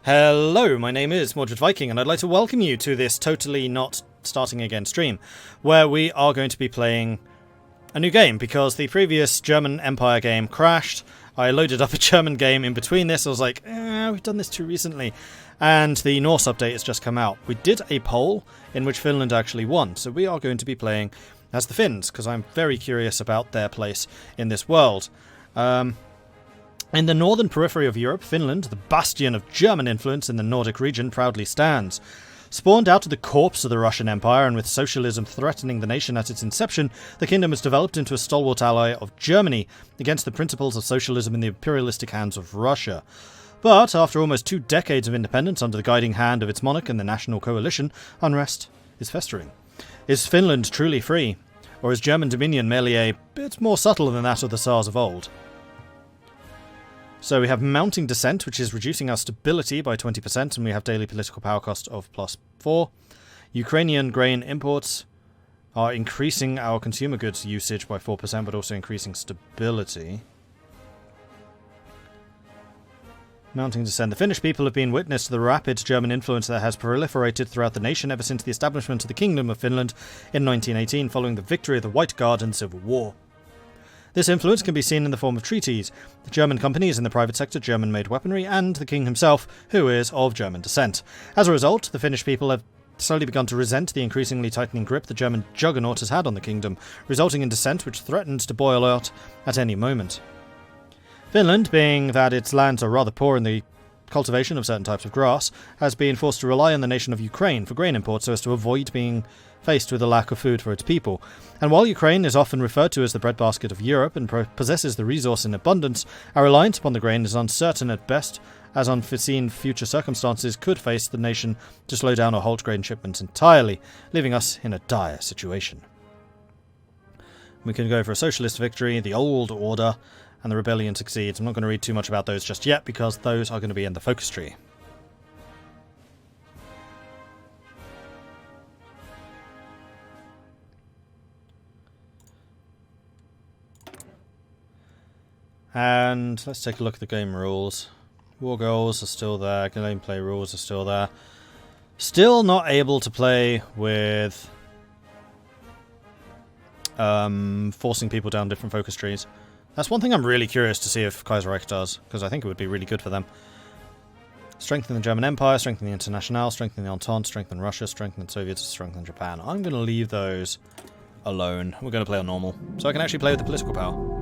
Hello, my name is Mordred Viking, and I'd like to welcome you to this totally not starting again stream, where we are going to be playing a new game, because the previous German Empire game crashed. I loaded up a German game in between this. I was like, we've done this too recently. And the Norse update has just come out. We did a poll in which Finland actually won, so we are going to be playing as the Finns, because I'm very curious about their place in this world. In the northern periphery of Europe, Finland, the bastion of German influence in the Nordic region, proudly stands. Spawned out of the corpse of the Russian Empire and with socialism threatening the nation at its inception, the kingdom has developed into a stalwart ally of Germany against the principles of socialism in the imperialistic hands of Russia. But after almost 2 decades of independence under the guiding hand of its monarch and the national coalition, unrest is festering. Is Finland truly free? Or is German dominion merely a bit more subtle than that of the Tsars of old? So we have mounting dissent, which is reducing our stability by 20%, and we have daily political power cost of +4. Ukrainian grain imports are increasing our consumer goods usage by 4%, but also increasing stability. Mounting dissent. The Finnish people have been witness to the rapid German influence that has proliferated throughout the nation ever since the establishment of the Kingdom of Finland in 1918, following the victory of the White Guard in the Civil War. This influence can be seen in the form of treaties, the German companies in the private sector, German-made weaponry, and the king himself, who is of German descent. As a result, the Finnish people have slowly begun to resent the increasingly tightening grip the German Juggernaut has had on the kingdom, resulting in dissent which threatens to boil out at any moment. Finland, being that its lands are rather poor in the cultivation of certain types of grass, has been forced to rely on the nation of Ukraine for grain imports so as to avoid being faced with a lack of food for its people. And while Ukraine is often referred to as the breadbasket of Europe and possesses the resource in abundance, our reliance upon the grain is uncertain at best, as unforeseen future circumstances could face the nation to slow down or halt grain shipments entirely, leaving us in a dire situation. We can go for a socialist victory, the old order, and the rebellion succeeds. I'm not going to read too much about those just yet, because those are going to be in the focus tree. And let's take a look at the game rules. War goals are still there, gameplay rules are still there. Still not able to play with forcing people down different focus trees. That's one thing I'm really curious to see if Kaiserreich does, because I think it would be really good for them. Strengthen the German Empire, strengthen the Internationale, strengthen the Entente, strengthen Russia, strengthen the Soviets, strengthen Japan. I'm going to leave those alone. We're going to play on normal, so I can actually play with the political power.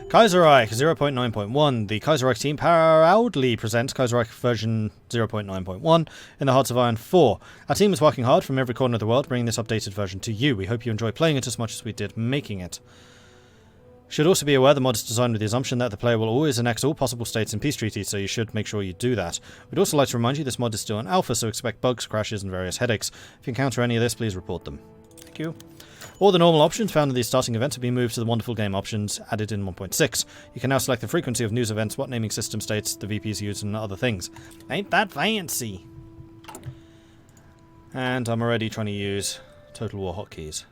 Kaiserreich 0.9.1. The Kaiserreich team proudly presents Kaiserreich version 0.9.1 in the Hearts of Iron 4. Our team is working hard from every corner of the world bringing this updated version to you. We hope you enjoy playing it as much as we did making it. Should also be aware the mod is designed with the assumption that the player will always annex all possible states in peace treaties, so you should make sure you do that. We'd also like to remind you this mod is still in alpha, so expect bugs, crashes, and various headaches. If you encounter any of this, please report them. Thank you. All the normal options found in these starting events have been moved to the wonderful game options added in 1.6. You can now select the frequency of news events, what naming system states the VPs use, and other things. Ain't that fancy? And I'm already trying to use Total War hotkeys.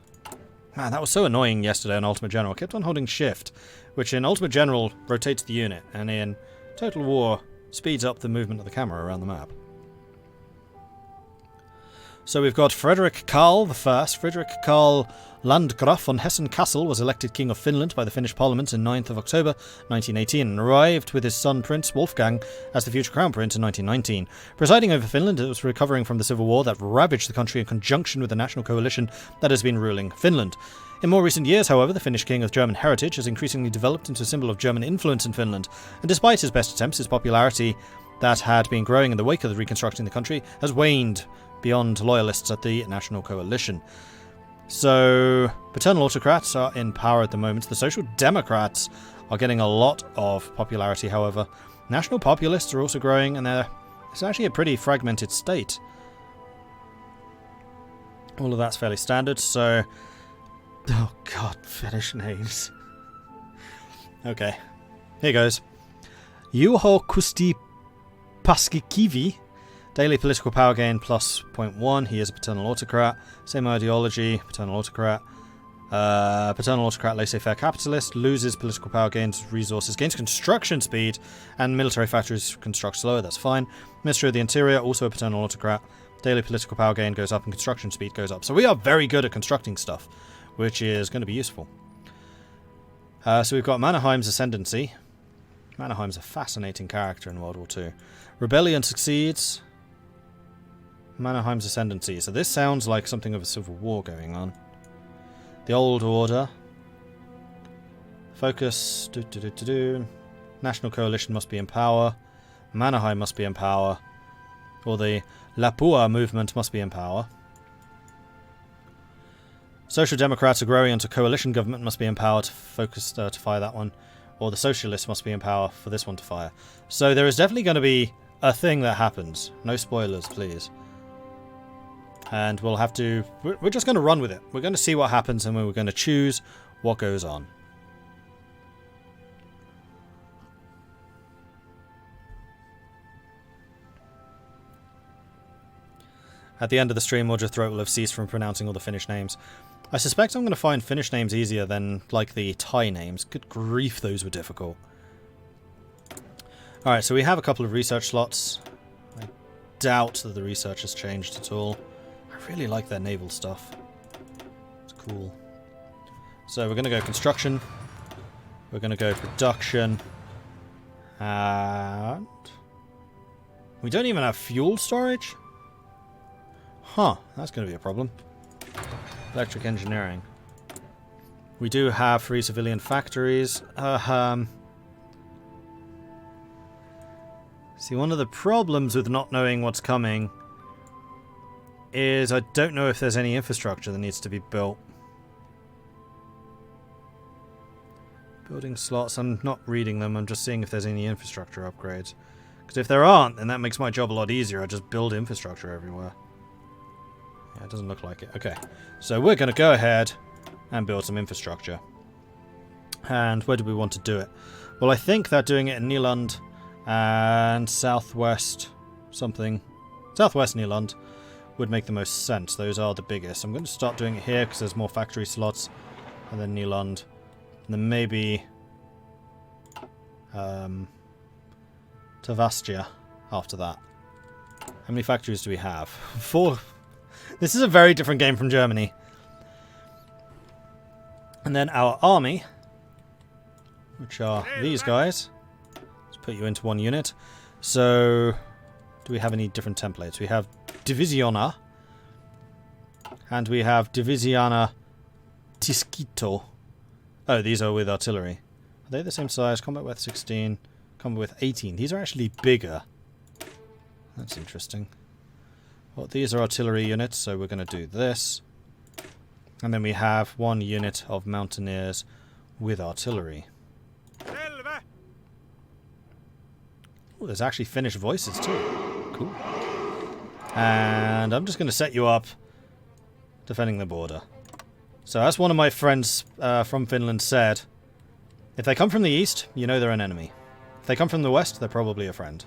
Man, that was so annoying yesterday in Ultimate General. I kept on holding Shift, which in Ultimate General rotates the unit, and in Total War speeds up the movement of the camera around the map. So we've got Frederick Karl I. Frederick Karl Landgraf von Hessen-Kassel was elected King of Finland by the Finnish Parliament on 9th of October 1918 and arrived with his son Prince Wolfgang as the future Crown Prince in 1919. Presiding over Finland, it was recovering from the civil war that ravaged the country in conjunction with the national coalition that has been ruling Finland. In more recent years, however, the Finnish king of German heritage has increasingly developed into a symbol of German influence in Finland, and despite his best attempts, his popularity that had been growing in the wake of the reconstructing the country has waned beyond loyalists at the national coalition. So, paternal autocrats are in power at the moment. The Social Democrats are getting a lot of popularity, however. National populists are also growing, and it's actually a pretty fragmented state. All of that's fairly standard, so... Oh god, Finnish names. Okay, here goes. Juho Kusti Paskikivi. Daily political power gain plus 0.1. He is a paternal autocrat. Same ideology, paternal autocrat. Paternal autocrat, laissez-faire capitalist, loses political power, gains resources, gains construction speed, and military factories construct slower, that's fine. Ministry of the Interior, also a paternal autocrat. Daily political power gain goes up and construction speed goes up. So we are very good at constructing stuff, which is going to be useful. So we've got Mannerheim's ascendancy. Mannerheim's a fascinating character in World War II. Rebellion succeeds. Mannerheim's ascendancy. So this sounds like something of a civil war going on. The Old Order. Focus. National coalition must be in power. Mannerheim must be in power. Or the Lapua movement must be in power. Social Democrats are growing into coalition government must be in power to focus to fire that one. Or the Socialists must be in power for this one to fire. So there is definitely going to be a thing that happens. No spoilers, please. And we'll have to... We're just going to run with it. We're going to see what happens and we're going to choose what goes on. At the end of the stream, Mordred's throat will have ceased from pronouncing all the Finnish names. I suspect I'm going to find Finnish names easier than, like, the Thai names. Good grief, those were difficult. Alright, so we have a couple of research slots. I doubt that the research has changed at all. I really like their naval stuff. It's cool. So we're going to go construction. We're going to go production. And... we don't even have fuel storage? Huh, that's going to be a problem. Electric engineering. We do have 3 civilian factories. See, one of the problems with not knowing what's coming is I don't know if there's any infrastructure that needs to be built. Building slots, I'm not reading them, I'm just seeing if there's any infrastructure upgrades. Because if there aren't, then that makes my job a lot easier. I just build infrastructure everywhere. Yeah, it doesn't look like it. Okay, so we're going to go ahead and build some infrastructure. And where do we want to do it? Well, I think that doing it in Nyland and southwest something, southwest Nyland would make the most sense. Those are the biggest. I'm going to start doing it here because there's more factory slots, and then Nyland, and then maybe Tavastia after that. How many factories do we have? 4. This is a very different game from Germany. And then our army, which are these guys. Let's put you into one unit. So, do we have any different templates? We have Divisiona. And we have Divisiana Tisquito. Oh, these are with artillery. Are they the same size? Combat with 16. Combat with 18. These are actually bigger. That's interesting. Well, these are artillery units, so we're going to do this. And then we have 1 unit of mountaineers with artillery. Oh, there's actually Finnish voices too. Cool. And I'm just going to set you up defending the border. So as one of my friends from Finland said, if they come from the east, you know they're an enemy. If they come from the west, they're probably a friend.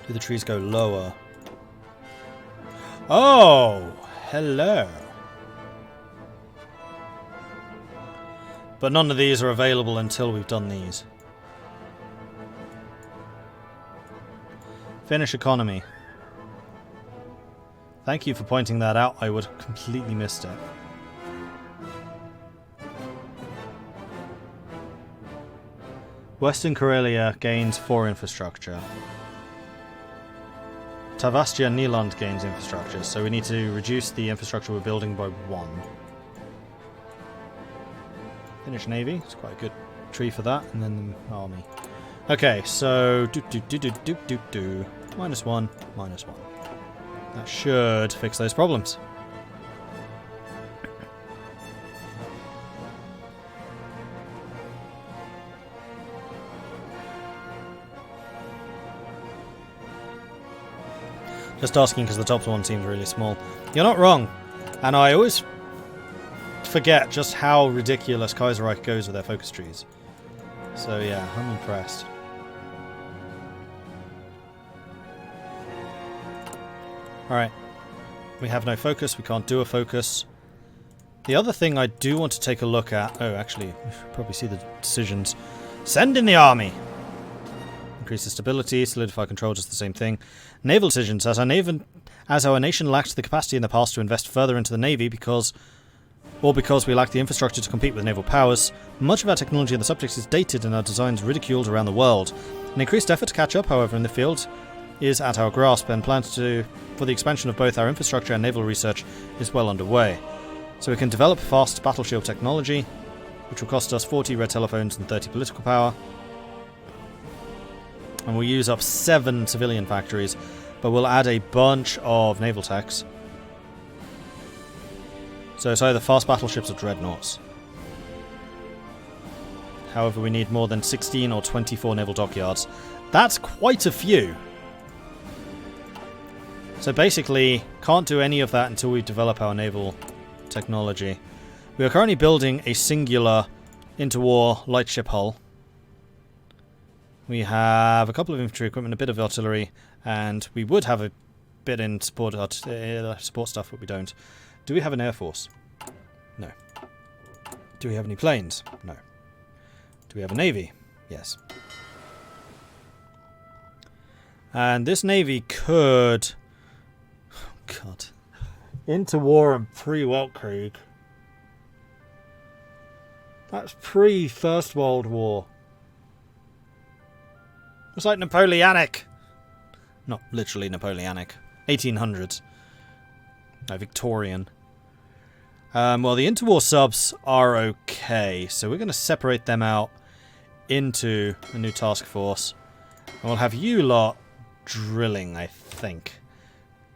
Do the trees go lower? Oh, hello. But none of these are available until we've done these. Finnish economy. Thank you for pointing that out. I would have completely missed it. Western Karelia gains 4 infrastructure. Tavastia Nyland gains infrastructure, so we need to reduce the infrastructure we're building by 1. Finnish Navy, it's quite a good tree for that, and then the army. Okay, so -1, -1. That should fix those problems. Just asking because the top one seems really small. You're not wrong. And I always... forget just how ridiculous Kaiserreich goes with their focus trees. So yeah, I'm impressed. Alright. We have no focus, we can't do a focus. The other thing I do want to take a look at... Oh, actually, we should probably see the decisions. Send in the army! Increase the stability, solidify control, just the same thing. Naval decisions. As our nation lacked the capacity in the past to invest further into the navy because we lack the infrastructure to compete with naval powers, much of our technology in the subject is dated and our designs ridiculed around the world. An increased effort to catch up, however, in the field is at our grasp, and plans for the expansion of both our infrastructure and naval research is well underway. So we can develop fast battleship technology, which will cost us 40 red telephones and 30 political power. And we'll use up 7 civilian factories, but we'll add a bunch of naval techs. So it's either fast battleships or dreadnoughts. However, we need more than 16 or 24 naval dockyards. That's quite a few. So basically, can't do any of that until we develop our naval technology. We are currently building a singular interwar lightship hull. We have a couple of infantry equipment, a bit of artillery, and we would have a bit in support stuff, but we don't. Do we have an air force? No. Do we have any planes? No. Do we have a navy? Yes. And this navy could... Oh, God. Interwar and pre-Weltkrieg. That's pre-First World War. It's like Napoleonic. Not literally Napoleonic. 1800s. No, Victorian. Well, the interwar subs are okay, so we're going to separate them out into a new task force. And we'll have you lot drilling, I think.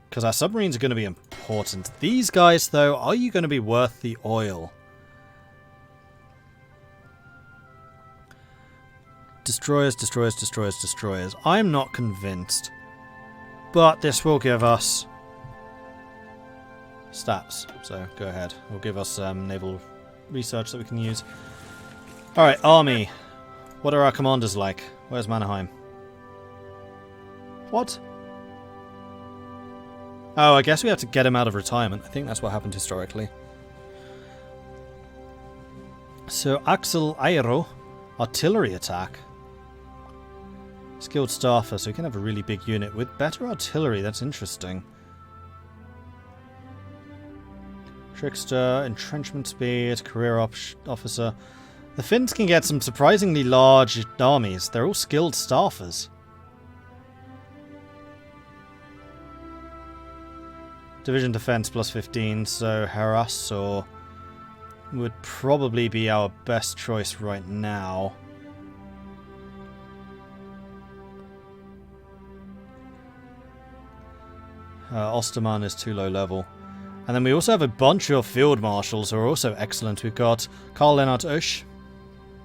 Because our submarines are going to be important. These guys, though, are you going to be worth the oil? Destroyers, destroyers, destroyers, destroyers. I'm not convinced. But this will give us stats. So go ahead. It will give us naval research that we can use. Alright, army. What are our commanders like? Where's Mannerheim? What? Oh, I guess we have to get him out of retirement. I think that's what happened historically. So, Axel Aero, artillery attack. Skilled staffer, so we can have a really big unit with better artillery. That's interesting. Trickster, entrenchment speed, career officer. The Finns can get some surprisingly large armies. They're all skilled staffers. Division defense plus 15, so Harassor would probably be our best choice right now. Osterman is too low level. And then we also have a bunch of field marshals who are also excellent. We've got Karl Lennart Oesch,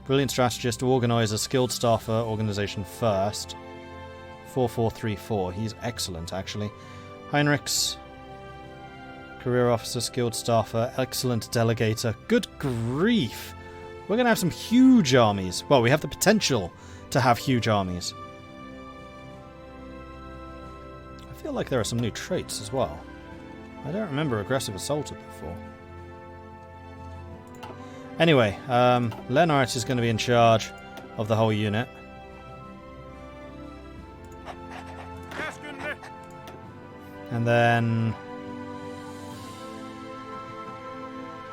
brilliant strategist, organizer, skilled staffer, organization first. 4434, he's excellent actually. Heinrichs, career officer, skilled staffer, excellent delegator. Good grief! We're going to have some huge armies. Well, we have the potential to have huge armies. I feel like there are some new traits as well. I don't remember aggressive assaulted before. Anyway, Lennart is going to be in charge of the whole unit. And then...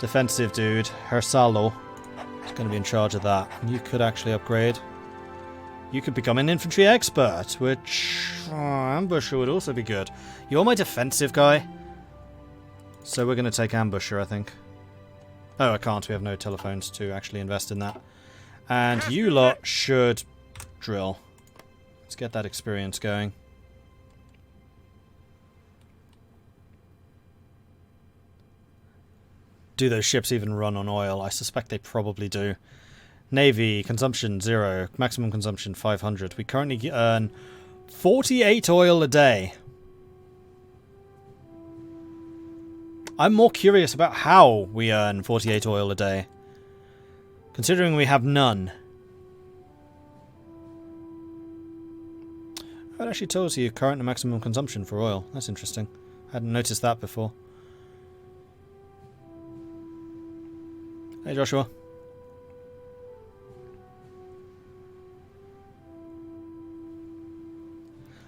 defensive dude, Hersalo, is going to be in charge of that. You could actually upgrade. You could become an infantry expert, which... ambusher would also be good. You're my defensive guy. So we're going to take ambusher, I think. Oh, I can't. We have no telephones to actually invest in that. And you lot should drill. Let's get that experience going. Do those ships even run on oil? I suspect they probably do. Navy, consumption 0. Maximum consumption 500. We currently earn 48 oil a day. I'm more curious about how we earn 48 oil a day, considering we have none. It actually tells you current and maximum consumption for oil. That's interesting. I hadn't noticed that before. Hey Joshua.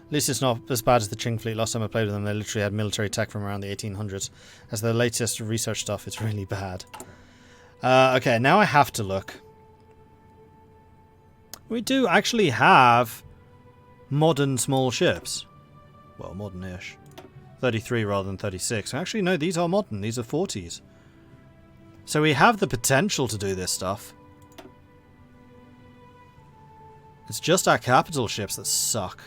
At least it's not as bad as the Qing fleet. Last time I played with them, they literally had military tech from around the 1800s. As the latest research stuff, it's really bad. Okay, now I have to look. We do actually have modern small ships. Well, modern-ish. 33 rather than 36. Actually, no, these are modern. These are 40s. So we have the potential to do this stuff. It's just our capital ships that suck.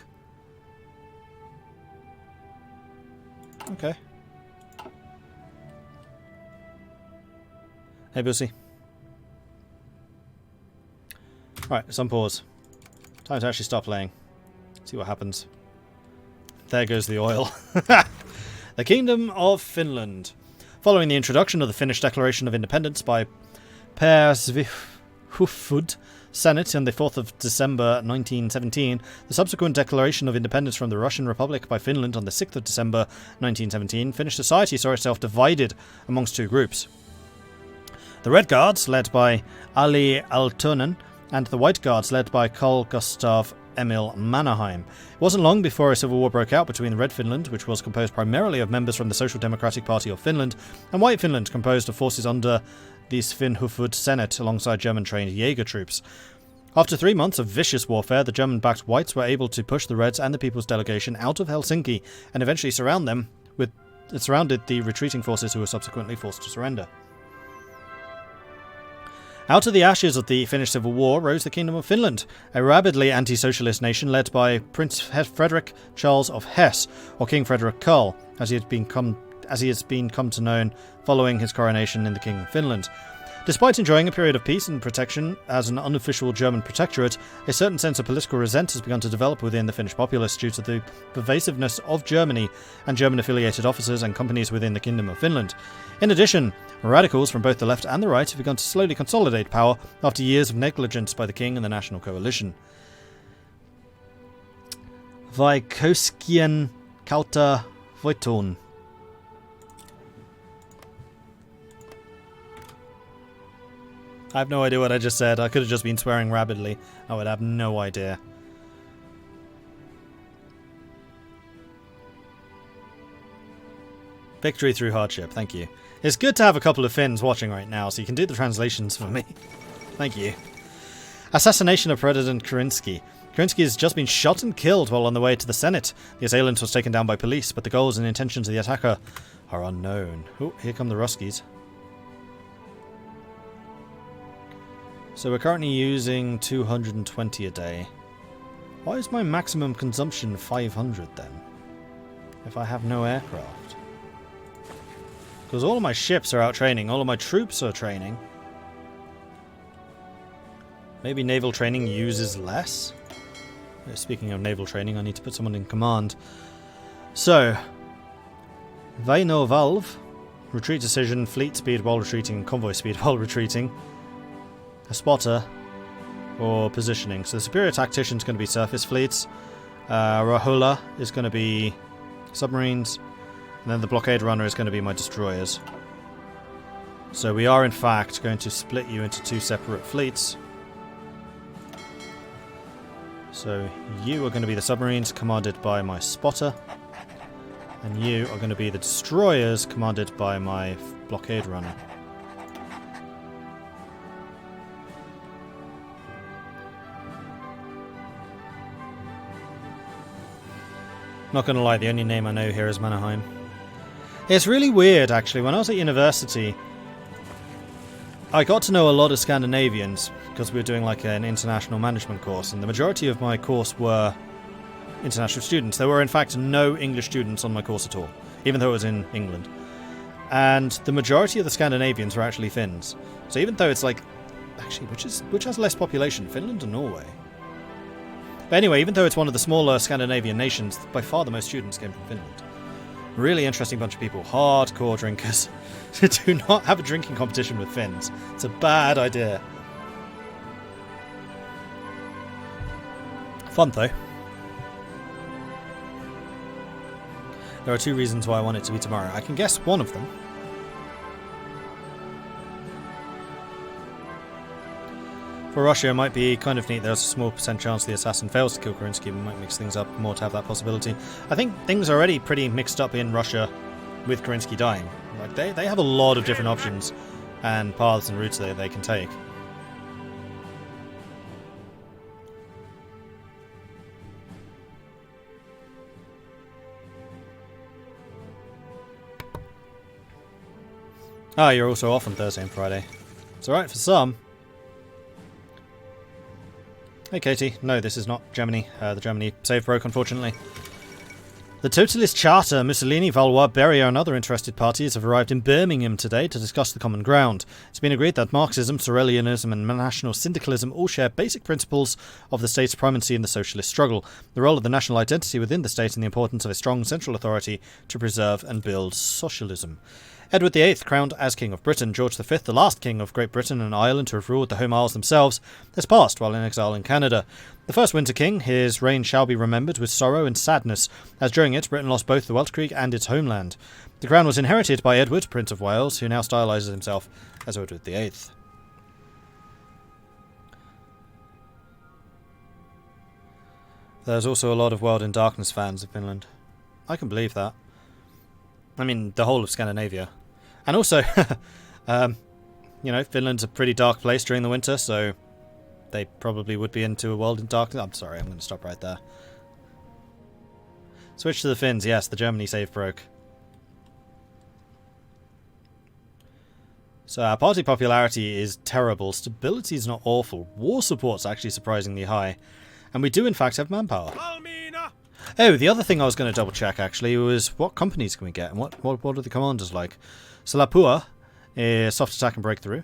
Okay. Hey, Bussy. Right, it's on pause. Time to actually stop playing. See what happens. There goes the oil. The Kingdom of Finland. Following the introduction of the Finnish Declaration of Independence by Per Svehufvud Senate on the 4th of December 1917, the subsequent declaration of independence from the Russian Republic by Finland on the 6th of December 1917, Finnish society saw itself divided amongst two groups. The Red Guards, led by Ali Aaltonen, and the White Guards, led by Carl Gustav Emil Mannerheim. It wasn't long before a civil war broke out between Red Finland, which was composed primarily of members from the Social Democratic Party of Finland, and White Finland, composed of forces under the Svehufvud Senate alongside German-trained Jaeger troops. After 3 months of vicious warfare, the German-backed Whites were able to push the Reds and the People's Delegation out of Helsinki and eventually surrounded the retreating forces who were subsequently forced to surrender. Out of the ashes of the Finnish Civil War rose the Kingdom of Finland, a rabidly anti-socialist nation led by Prince Frederick Charles of Hesse, or King Frederick Karl, as he has become to known following his coronation in the King of Finland. Despite enjoying a period of peace and protection as an unofficial German protectorate, a certain sense of political resent has begun to develop within the Finnish populace due to the pervasiveness of Germany and German-affiliated officers and companies within the Kingdom of Finland. In addition, radicals from both the left and the right have begun to slowly consolidate power after years of negligence by the King and the National Coalition. Vaikoskien kautta voittoon. I have no idea what I just said. I could have just been swearing rabidly. I would have no idea. Victory through hardship. Thank you. It's good to have a couple of Finns watching right now, so you can do the translations for me. Thank you. Assassination of President Kerensky. Kerensky has just been shot and killed while on the way to the Senate. The assailant was taken down by police, but the goals and intentions of the attacker are unknown. Oh, here come the Ruskies. So we're currently using 220 a day. Why is my maximum consumption 500 then? If I have no aircraft? Because all of my ships are out training, all of my troops are training. Maybe naval training uses less? Speaking of naval training, I need to put someone in command. So, Vaino Valve, retreat decision, fleet speed while retreating, convoy speed while retreating. A spotter, or positioning. So the superior tactician is going to be surface fleets. Rahula is going to be submarines. And then the blockade runner is going to be my destroyers. So we are in fact going to split you into two separate fleets. So you are going to be the submarines commanded by my spotter. And you are going to be the destroyers commanded by my blockade runner. Not gonna lie, the only name I know here is Mannerheim. It's really weird, actually. When I was at university, I got to know a lot of Scandinavians because we were doing like an international management course, and the majority of my course were international students. There were in fact no English students on my course at all, even though it was in England. And the majority of the Scandinavians were actually Finns. So even though it's like, actually, which has less population, Finland or Norway? But anyway, even though it's one of the smaller Scandinavian nations, by far the most students came from Finland. Really interesting bunch of people. Hardcore drinkers. Do not have a drinking competition with Finns. It's a bad idea. Fun though. There are 2 reasons why I want it to be tomorrow. I can guess one of them. For Russia, it might be kind of neat. There's a small % chance the assassin fails to kill Kerensky. We might mix things up more to have that possibility. I think things are already pretty mixed up in Russia with Kerensky dying. Like they have a lot of different options and paths and routes they can take. Ah, you're also off on Thursday and Friday. It's alright for some. Hey Katie, no, this is not Germany. The Germany save broke, unfortunately. The Totalist Charter, Mussolini, Valois, Beria and other interested parties have arrived in Birmingham today to discuss the common ground. It's been agreed that Marxism, Sorelianism and national syndicalism all share basic principles of the state's primacy in the socialist struggle, the role of the national identity within the state and the importance of a strong central authority to preserve and build socialism. Edward VIII, crowned as King of Britain, George V, the last King of Great Britain and Ireland to have ruled the Home Isles themselves, has passed while in exile in Canada. The first Winter King, his reign shall be remembered with sorrow and sadness, as during it Britain lost both the Welsh Creek and its homeland. The crown was inherited by Edward, Prince of Wales, who now stylises himself as Edward VIII. There's also a lot of World in Darkness fans of Finland. I can believe that. I mean, the whole of Scandinavia. And also, you know, Finland's a pretty dark place during the winter, so they probably would be into a World in Darkness. I'm sorry, I'm going to stop right there. Switch to the Finns. Yes, the Germany save broke. So our party popularity is terrible. Stability is not awful. War support's actually surprisingly high. And we do in fact have manpower. Oh, the other thing I was going to double check actually was what companies can we get and what are the commanders like? So Lapua is soft attack and breakthrough.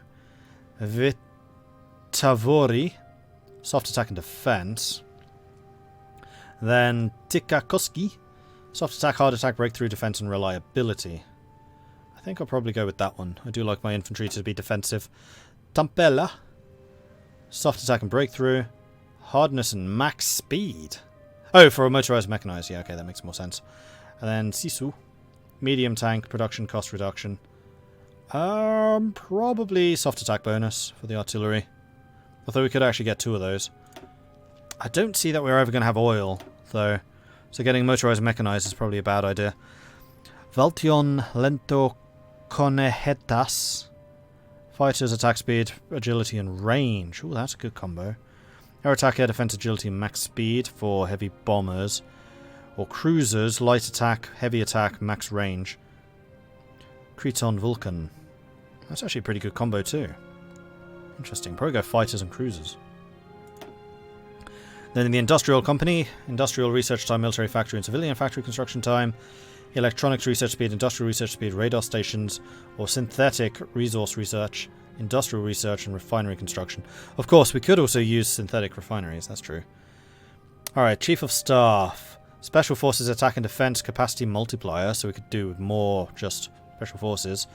Vitavori, soft attack and defense. Then Tikkakoski, soft attack, hard attack, breakthrough, defense and reliability. I think I'll probably go with that one. I do like my infantry to be defensive. Tampella, soft attack and breakthrough, hardness and max speed. Oh, for a motorized mechanized. Yeah, okay, that makes more sense. And then Sisu, medium tank, production cost reduction. Probably soft attack bonus for the artillery. Although we could actually get 2 of those. I don't see that we're ever going to have oil, though. So getting motorized mechanized is probably a bad idea. Valtion lento conejetas. Fighters, attack speed, agility and range. Ooh, that's a good combo. Air attack, air defense, agility, and max speed for heavy bombers. Or cruisers, light attack, heavy attack, max range. Creton Vulcan. That's actually a pretty good combo too. Interesting. Probably go fighters and cruisers. Then in the industrial company, industrial research time, military factory and civilian factory construction time. Electronics research speed, industrial research speed, radar stations, or synthetic resource research, industrial research and refinery construction. Of course, we could also use synthetic refineries, that's true. Alright, Chief of Staff. Special Forces attack and defense capacity multiplier, so we could do more just special forces.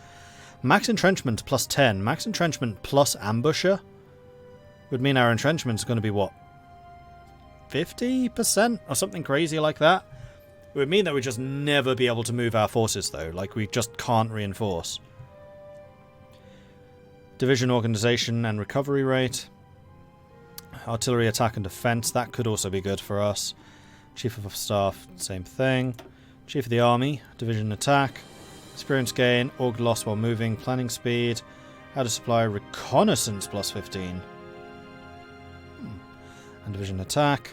Max entrenchment plus 10. Max entrenchment plus ambusher would mean our entrenchment's going to be what? 50% or something crazy like that? It would mean that we'd just never be able to move our forces though, like we just can't reinforce. Division organization and recovery rate. Artillery attack and defense, that could also be good for us. Chief of Staff, same thing. Chief of the Army, division attack. Experience gain, org loss while moving, planning speed. How to supply reconnaissance plus 15. And division attack.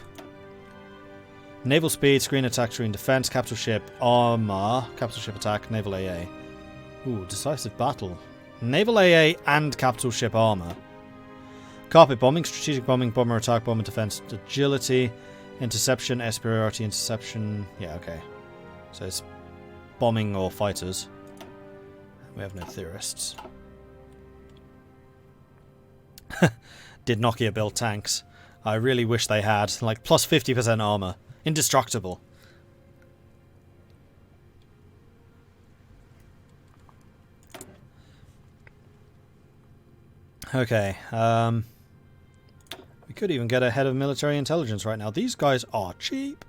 Naval speed, screen attack, screen defense, capital ship armor, capital ship attack, naval AA. Ooh, decisive battle. Naval AA and capital ship armor. Carpet bombing, strategic bombing, bomber attack, bomber defense, agility, interception, air superiority, interception. Yeah, okay. So it's bombing or fighters. We have no theorists. Did Nokia build tanks? I really wish they had. Like plus 50% armor. Indestructible. Okay, we could even get a head of military intelligence right now. These guys are cheap.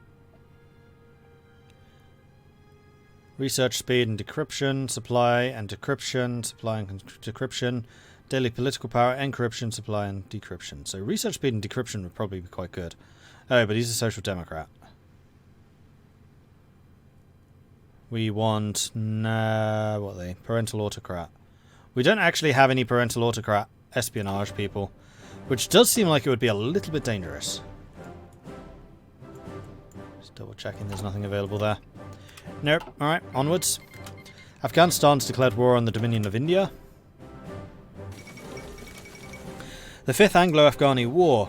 Research speed and decryption, supply and decryption, supply and decryption, daily political power, encryption, supply and decryption. So research speed and decryption would probably be quite good. Oh, but he's a social democrat. We want, what are they? Parental autocrat. We don't actually have any parental autocrat espionage people, which does seem like it would be a little bit dangerous. Just double checking there's nothing available there. Nope. Alright, onwards. Afghanistan's declared war on the Dominion of India. The Fifth Anglo-Afghani War.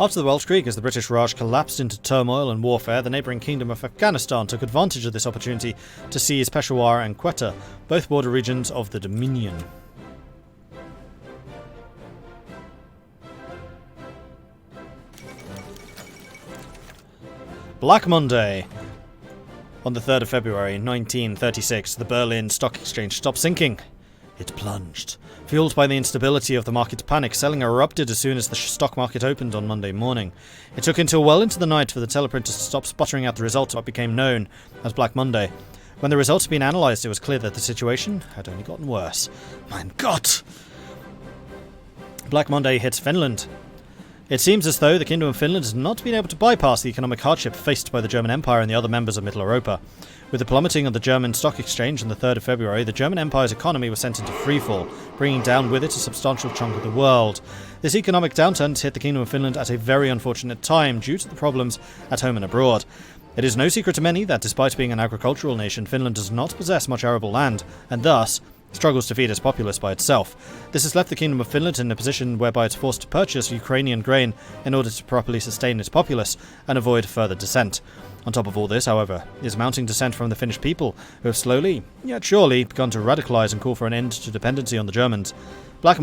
After the Welsh Creek, as the British Raj collapsed into turmoil and warfare, the neighbouring kingdom of Afghanistan took advantage of this opportunity to seize Peshawar and Quetta, both border regions of the Dominion. Black Monday. On the 3rd of February 1936, the Berlin Stock Exchange stopped sinking. It plunged. Fueled by the instability of the market panic, selling erupted as soon as the stock market opened on Monday morning. It took until well into the night for the teleprint to stop sputtering out the results of what became known as Black Monday. When the results had been analysed, it was clear that the situation had only gotten worse. Mein Gott! Black Monday hits Finland. It seems as though the Kingdom of Finland has not been able to bypass the economic hardship faced by the German Empire and the other members of Middle Europa. With the plummeting of the German stock exchange on the 3rd of February, the German Empire's economy was sent into freefall, bringing down with it a substantial chunk of the world. This economic downturn hit the Kingdom of Finland at a very unfortunate time due to the problems at home and abroad. It is no secret to many that despite being an agricultural nation, Finland does not possess much arable land, and thus struggles to feed its populace by itself. This has left the Kingdom of Finland in a position whereby it's forced to purchase Ukrainian grain in order to properly sustain its populace and avoid further descent. On top of all this, however, is mounting dissent from the Finnish people, who have slowly, yet surely, begun to radicalise and call for an end to dependency on the Germans. Black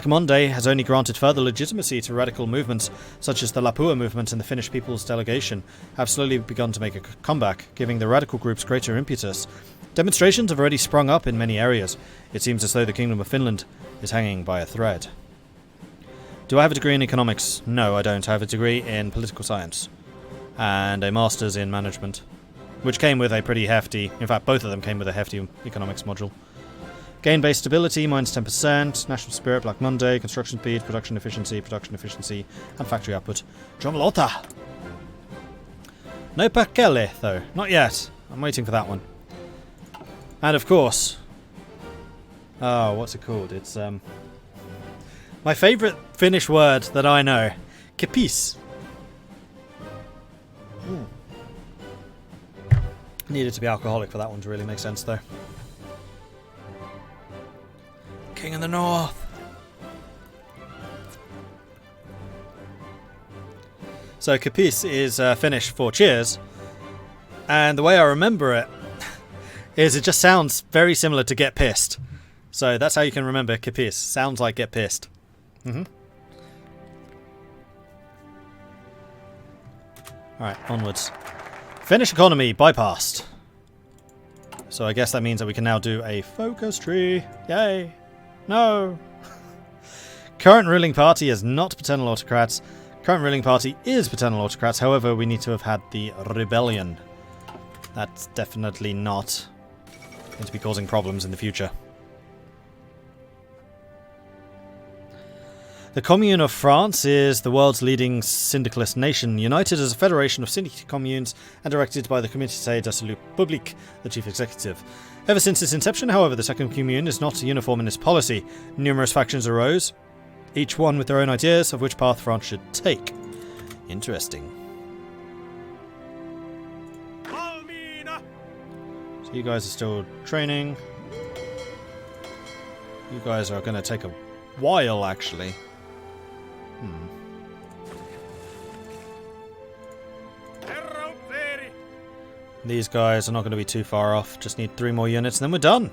Monday has only granted further legitimacy to radical movements such as the Lapua movement and the Finnish People's Delegation have slowly begun to make a comeback, giving the radical groups greater impetus. Demonstrations have already sprung up in many areas. It seems as though the Kingdom of Finland is hanging by a thread. Do I have a degree in economics? No, I don't. I have a degree in political science and a master's in management, which came with a pretty hefty, in fact both of them came with a hefty economics module. Gain-based stability, minus 10%, national spirit, Black Monday, construction speed, production efficiency, and factory output. John Lotta! No Perkele, though. Not yet. I'm waiting for that one. And of course... Oh, what's it called? It's, my favourite Finnish word that I know. Kipis. Needed to be alcoholic for that one to really make sense, though. King in the North. So Kipis is Finnish for cheers, and the way I remember it is it just sounds very similar to get pissed. So that's how you can remember Kipis. Sounds like get pissed. Alright, onwards. Finnish economy bypassed. So I guess that means that we can now do a focus tree. Yay! No! Current ruling party is not paternal autocrats. Current ruling party is paternal autocrats. However, we need to have had the rebellion. That's definitely not going to be causing problems in the future. The Commune of France is the world's leading syndicalist nation, united as a federation of syndicate communes and directed by the Comité de Salut Public, the chief executive. Ever since its inception, however, the second commune is not uniform in its policy. Numerous factions arose, each one with their own ideas of which path France should take. Interesting. So you guys are still training. You guys are going to take a while, actually. These guys are not going to be too far off. Just need 3 more units and then we're done.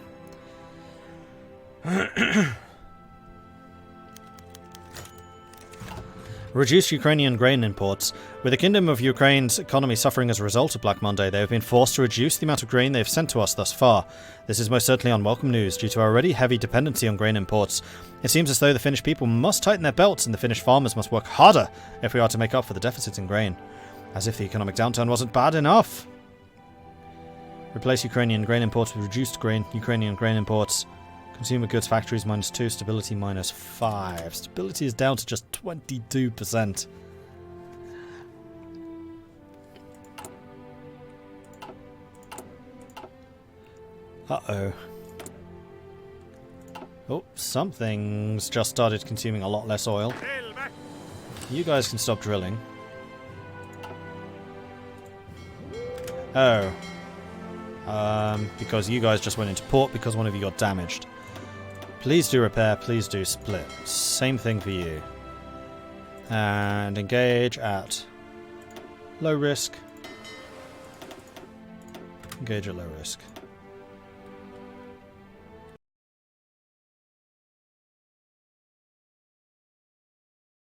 Reduced Ukrainian grain imports. With the Kingdom of Ukraine's economy suffering as a result of Black Monday, they have been forced to reduce the amount of grain they have sent to us thus far. This is most certainly unwelcome news due to our already heavy dependency on grain imports. It seems as though the Finnish people must tighten their belts and the Finnish farmers must work harder if we are to make up for the deficits in grain. As if the economic downturn wasn't bad enough. Replace Ukrainian grain imports with reduced Ukrainian grain imports. Consumer goods factories -2, stability -5. Stability is down to just 22%. Uh-oh. Oh, something's just started consuming a lot less oil. You guys can stop drilling. Oh. Because you guys just went into port because one of you got damaged. Please do repair, please do split. Same thing for you. And engage at low risk. Engage at low risk.